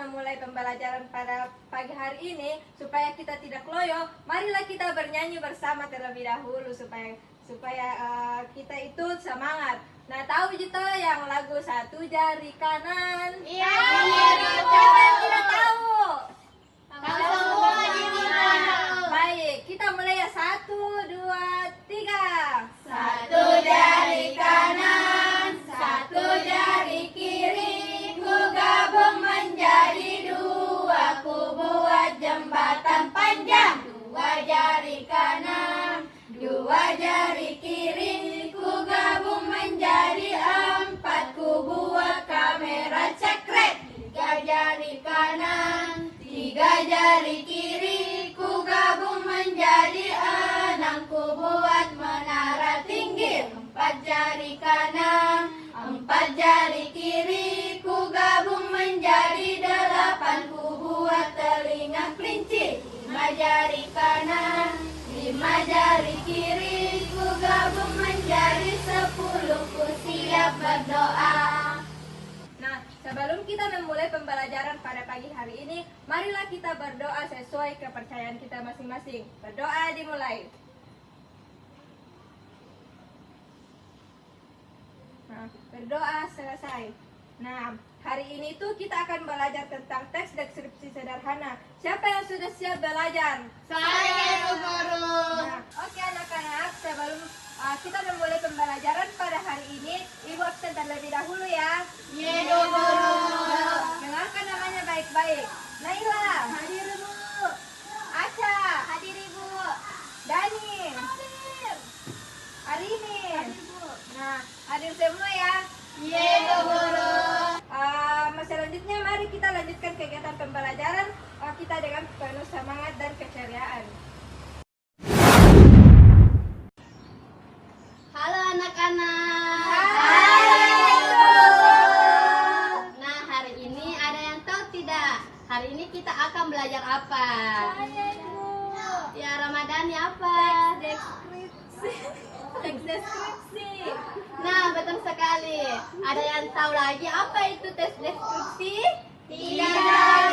memulai pembelajaran pada pagi hari ini, supaya kita tidak loyo, marilah kita bernyanyi bersama terlebih dahulu supaya kita itu semangat. Nah, tahu gitu yang lagu satu jari kanan? Iya. Siapa yang tidak tahu? Tahu semua ini. Baik, kita mulai ya. 1, 2, 3. Satu jari kanan, satu jari kiri, ku gabung menjadi dua, ku buat jembatan panjang. Dua jari kanan, dua jari kiri, ku gabung menjadi empat, ku buat kamera cekrek. Tiga jari kanan, tiga jari kiri, ku gabung menjadi enam, ku buat menara tinggi. Empat jari kanan, empat jari kiri, ku gabung menjadi delapan, ku buat telinga kelinci. Lima jari kanan, lima jari kiri, ku gabung menjadi 10, ku siap berdoa. Nah, sebelum kita memulai pembelajaran pada pagi hari ini, marilah kita berdoa sesuai kepercayaan kita masing-masing. Berdoa dimulai. Nah, berdoa selesai. Nah, hari ini tuh kita akan belajar tentang teks deskripsi sederhana. Siapa yang sudah siap belajar? Saya Bu Guru. Nah, oke anak-anak, sebelum kita memulai pembelajaran pada hari ini, Ibu absen terlebih dahulu ya. Ye Bu Guru. Dengarkan namanya baik-baik. Naila. Hadir Bu. Aca. Hadir Ibu. Dani. Hadir. Arimin. Hadir Bu. Nah, hadir semua ya. Ye Bu Guru. Selanjutnya mari kita lanjutkan kegiatan pembelajaran kita dengan penuh semangat dan keceriaan. Halo anak-anak. Halo. Nah, hari ini ada yang tahu tidak? Hari ini kita akan belajar apa? Saya Ibu. Ya, Ramadhani apa? Teks deskripsi. Nah, betul sekali. Ada yang tahu lagi apa itu tes deskripsi? Tidak.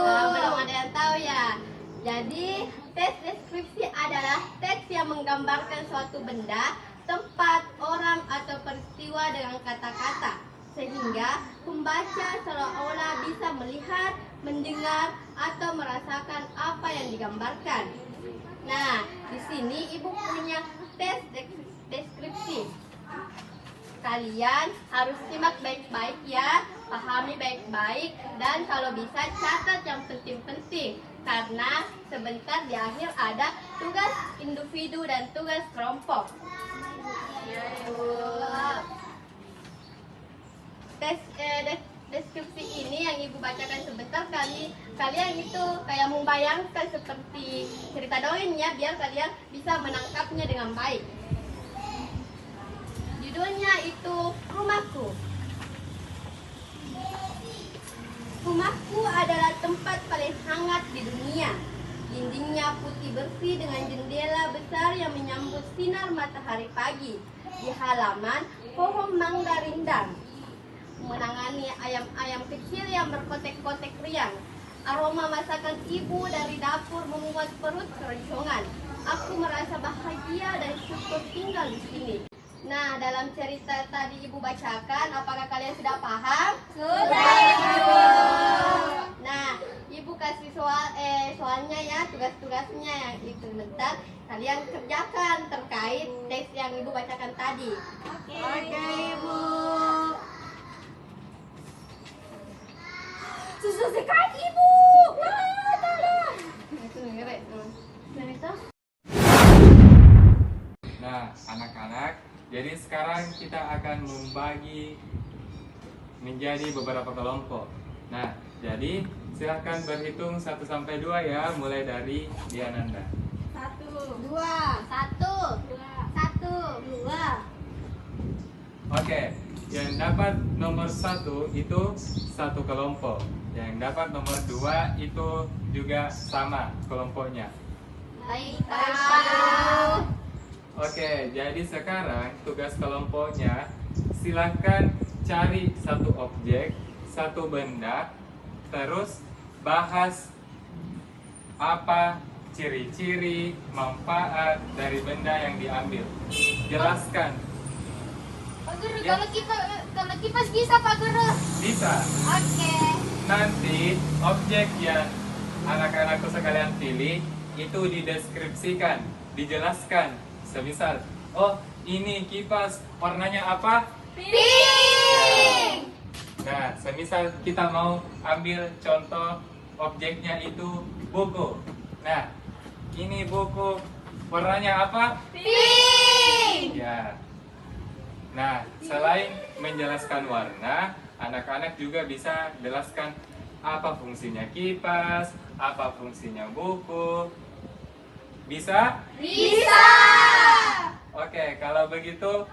Belum ada yang tahu ya. Jadi, tes deskripsi adalah teks yang menggambarkan suatu benda, tempat, orang, atau peristiwa dengan kata-kata, sehingga pembaca seolah-olah bisa melihat, mendengar, atau merasakan apa yang digambarkan. Nah, di sini Ibu punya tes deskripsi. Kalian harus simak baik-baik ya, pahami baik-baik, dan kalau bisa catat yang penting-penting, karena sebentar di akhir ada tugas individu dan tugas kelompok. Deskripsi ini yang Ibu bacakan sebentar, kalian itu kayak membayangkan seperti cerita dongeng ya, biar kalian bisa menangkapnya dengan baik. Judulnya itu Rumahku. Rumahku adalah tempat paling hangat di dunia. Dindingnya putih bersih dengan jendela besar yang menyambut sinar matahari pagi. Di halaman, pohon mangga rindang menangani ayam-ayam kecil yang berkotek-kotek riang. Aroma masakan ibu dari dapur membuat perut keroncongan. Aku merasa bahagia dan syukur tinggal di sini. Nah, dalam cerita tadi Ibu bacakan, apakah kalian sudah paham? Sudah, Ibu. Nah, Ibu kasih soalnya ya, tugas-tugasnya yang itu sebentar kalian kerjakan terkait teks yang Ibu bacakan tadi. Oke, Ibu. Susu sekali Ibu. Itu ngerek. Nah, anak-anak, jadi sekarang kita akan membagi menjadi beberapa kelompok. Nah, jadi silahkan berhitung 1 sampai 2 ya, mulai dari Diananda. 1, 2, 1, 2. Oke, yang dapat nomor 1 itu 1 kelompok. Yang dapat nomor 2 itu juga sama kelompoknya. Baik, Pak. Oke, jadi sekarang tugas kelompoknya silahkan cari 1 objek, 1 benda terus bahas apa ciri-ciri, manfaat dari benda yang diambil. Jelaskan. Pak Guru, Ya. kalau kipas bisa Pak Guru? Bisa. Oke. Nanti objek yang anak-anakku sekalian pilih itu dideskripsikan, dijelaskan. Semisal, oh ini kipas warnanya apa? Pink. Nah, semisal kita mau ambil contoh objeknya itu buku. Nah, ini buku warnanya apa? Pink. Ya. Nah, selain menjelaskan warna, anak-anak juga bisa jelaskan apa fungsinya kipas, apa fungsinya buku. Bisa? Bisa. Oke, kalau begitu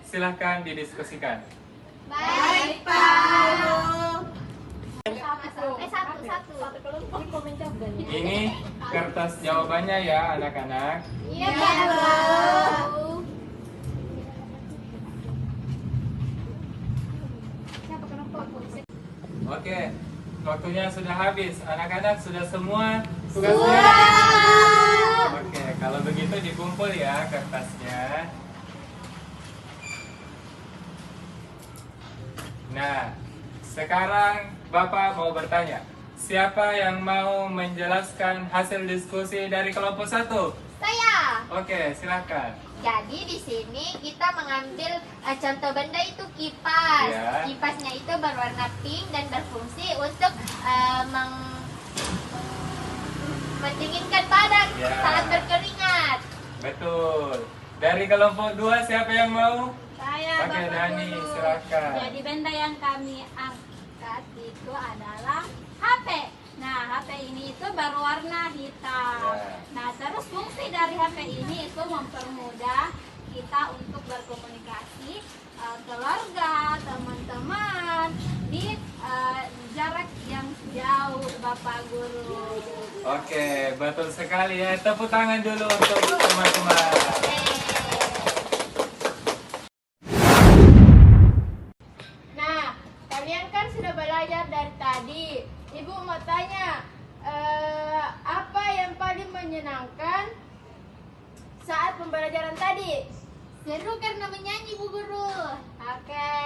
silahkan didiskusikan. Baik Pak. Satu. Ini kertas jawabannya ya anak-anak. Iya Pak Guru. Oke, waktunya sudah habis. Anak-anak sudah semua tugasnya? Sudah. Oke, kalau begitu dikumpul ya kertasnya. Nah, sekarang Bapak mau bertanya. Siapa yang mau menjelaskan hasil diskusi dari kelompok 1? Saya. Oke, silakan. Jadi di sini kita mengambil contoh benda itu kipas. Ya. Kipasnya itu berwarna pink dan berfungsi untuk mendinginkan badan Ya. saat berkeringat. Betul. Dari kelompok 2 siapa yang mau? Saya Oke, Bapak Dani, Guru. silakan. Jadi benda yang kami angkat itu adalah HP. Nah, HP ini itu berwarna hitam. Ya. Nah, terus fungsi dari HP ini itu mempermudah kita untuk berkomunikasi keluarga, teman-teman di jarak yang jauh, Bapak Guru. Oke, betul sekali ya. Tepuk tangan dulu untuk teman-teman. Nah, kalian kan sudah belajar dari tadi. Ibu mau tanya, apa yang paling menyenangkan saat pembelajaran tadi? Seru karena menyanyi, Bu Guru. Oke.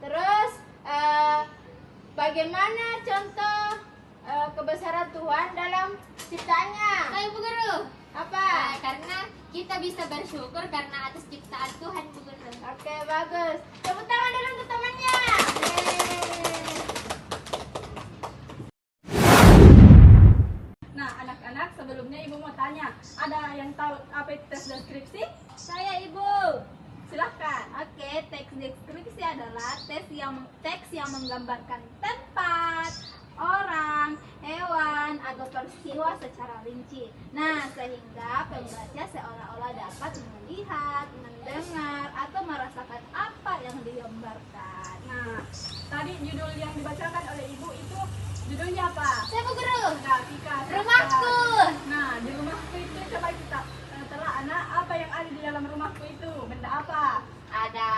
Terus, bagaimana contoh kebesaran Tuhan dalam ciptaannya? Saya Bu Guru. Apa? Karena kita bisa bersyukur karena atas ciptaan Tuhan Bu Guru. Oke, bagus. Tepuk tangan dulu untuk temannya. Nah, anak-anak, sebelumnya Ibu mau tanya, ada yang tahu apa itu tes deskripsi? Saya Ibu. Silahkan. Oke, teks deskripsi adalah teks yang menggambarkan tempat, orang, hewan, atau peristiwa secara rinci. Nah, sehingga pembaca seolah-olah dapat melihat, mendengar, atau merasakan apa yang digambarkan. Nah, tadi judul yang dibacakan oleh Ibu itu judulnya apa? Saya Bu Guru. Nah, Tika, Rumahku. Nah, di rumahku itu coba kita telah anak apa yang ada di dalam rumahku itu? Benda apa? Ada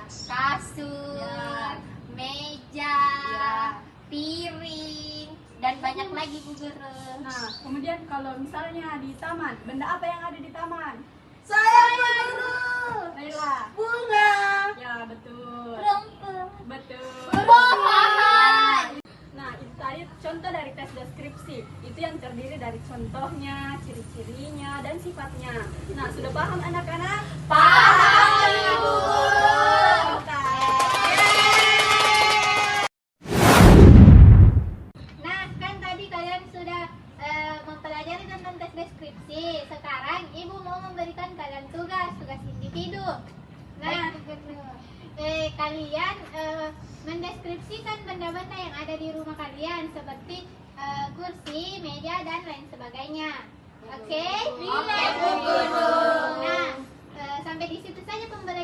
kasur, Ya. meja, Ya. piring, dan banyak lagi Bu Guru. Nah, kemudian kalau misalnya di taman, benda apa yang ada di taman? Saya Guru. Laila. Bunga. Ya, betul. Rumput. Betul. Pohon. Nah, itu tadi contoh dari tes deskripsi. Itu yang terdiri dari contohnya, ciri-cirinya, dan sifatnya. Nah, sudah paham anak-anak? Paham Ibu. Oke. Nah, kan tadi kalian sudah mempelajari tentang tes deskripsi. Sekarang Ibu mau memberikan kalian tugas individu. Nah, kalian mendeskripsikan benda-benda yang ada di rumah kalian seperti kursi, meja, dan lain sebagainya. Oke? Oke, Bu Guru. Nah, sampai di situ saja pembelajaran